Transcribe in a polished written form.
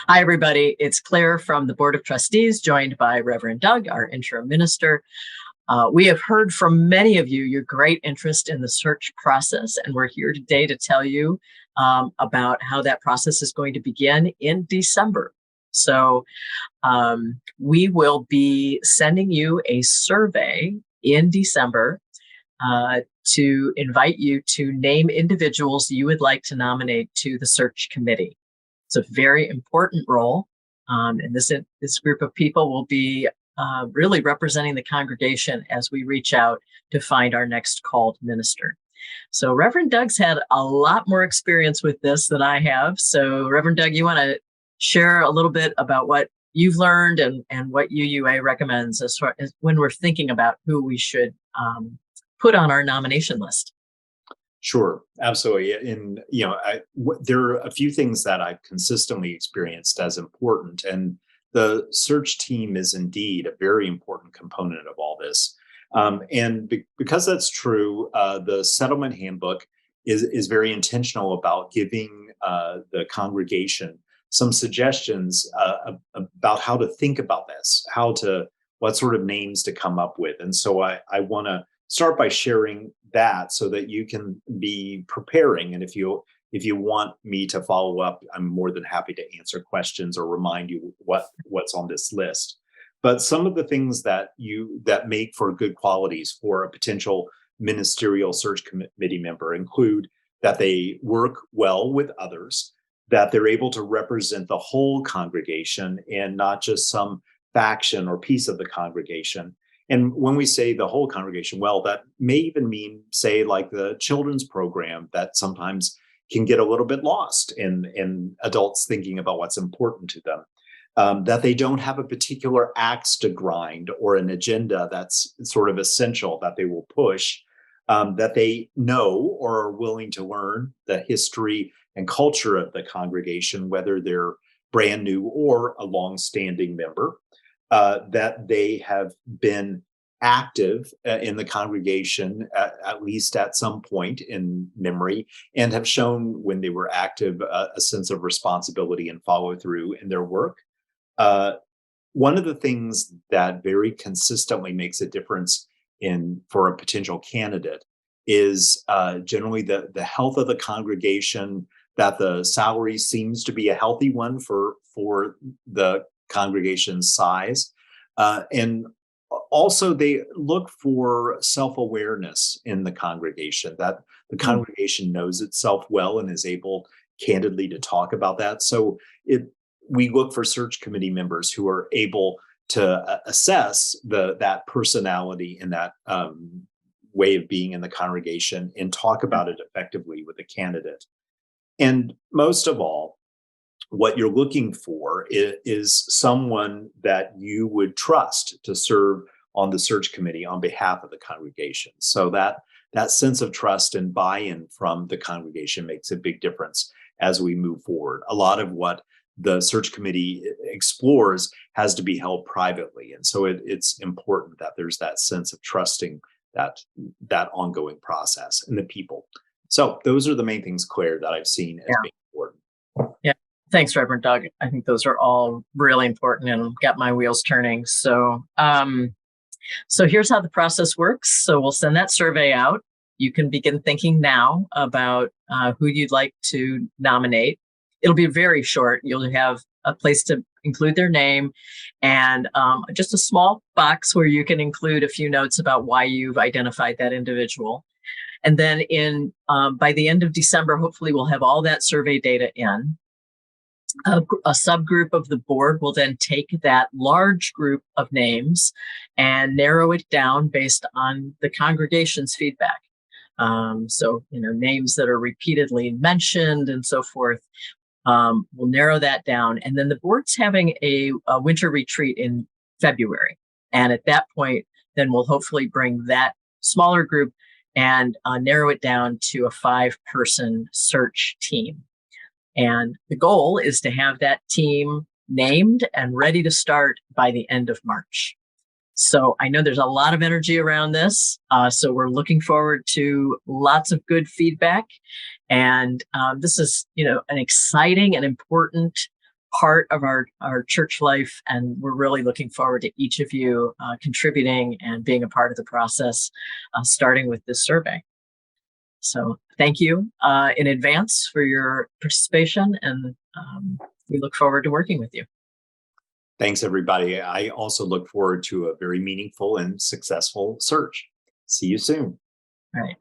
Hi, everybody. It's Claire from the Board of Trustees, joined by Reverend Doug, our interim minister. We have heard from many of you your great interest in the search process, and we're here today to tell you about how that process is going to begin in December. So we will be sending you a survey in December to invite you to name individuals you would like to nominate to the search committee. It's a very important role, and this group of people will be really representing the congregation as we reach out to find our next called minister. So Reverend Doug's had a lot more experience with this than I have. So Reverend Doug, you want to share a little bit about what you've learned and what UUA recommends as far as when we're thinking about who we should put on our nomination list? Sure, absolutely. And, there are a few things that I've consistently experienced as important, and the search team is indeed a very important component of all this. Because that's true, the settlement handbook is very intentional about giving the congregation some suggestions about how to think about this, what sort of names to come up with. And so I want to start by sharing that so that you can be preparing. And if you want me to follow up, I'm more than happy to answer questions or remind you what's on this list. But some of the things that make for good qualities for a potential ministerial search committee member include that they work well with others, that they're able to represent the whole congregation and not just some faction or piece of the congregation. And when we say the whole congregation, well, that may even mean, say, like the children's program that sometimes can get a little bit lost in adults thinking about what's important to them, that they don't have a particular axe to grind or an agenda that's sort of essential that they will push, that they know or are willing to learn the history and culture of the congregation, whether they're brand new or a longstanding member. That they have been active in the congregation at least at some point in memory, and have shown when they were active a sense of responsibility and follow through in their work. One of the things that very consistently makes a difference for a potential candidate is generally the health of the congregation, that the salary seems to be a healthy one for the congregation's size. And also they look for self-awareness in the congregation, that the congregation knows itself well and is able candidly to talk about that. So we look for search committee members who are able to assess that personality and that way of being in the congregation and talk about it effectively with a candidate. And most of all, what you're looking for is someone that you would trust to serve on the search committee on behalf of the congregation. So that sense of trust and buy-in from the congregation makes a big difference as we move forward. A lot of what the search committee explores has to be held privately. And so it's important that there's that sense of trusting that ongoing process and the people. So those are the main things, Claire, that I've seen as being important. Yeah. Thanks, Reverend Doug. I think those are all really important and got my wheels turning. So here's how the process works. So we'll send that survey out. You can begin thinking now about who you'd like to nominate. It'll be very short. You'll have a place to include their name and just a small box where you can include a few notes about why you've identified that individual. And then by the end of December, hopefully we'll have all that survey data in. A subgroup of the board will then take that large group of names and narrow it down based on the congregation's feedback. So, names that are repeatedly mentioned and so forth. We'll narrow that down. And then the board's having a winter retreat in February. And at that point, then we'll hopefully bring that smaller group and narrow it down to a 5-person search team. And the goal is to have that team named and ready to start by the end of March. So I know there's a lot of energy around this. So we're looking forward to lots of good feedback. And this is, an exciting and important part of our church life, and we're really looking forward to each of you contributing and being a part of the process, starting with this survey. So thank you in advance for your participation, and we look forward to working with you. Thanks, everybody. I also look forward to a very meaningful and successful search. See you soon. All right.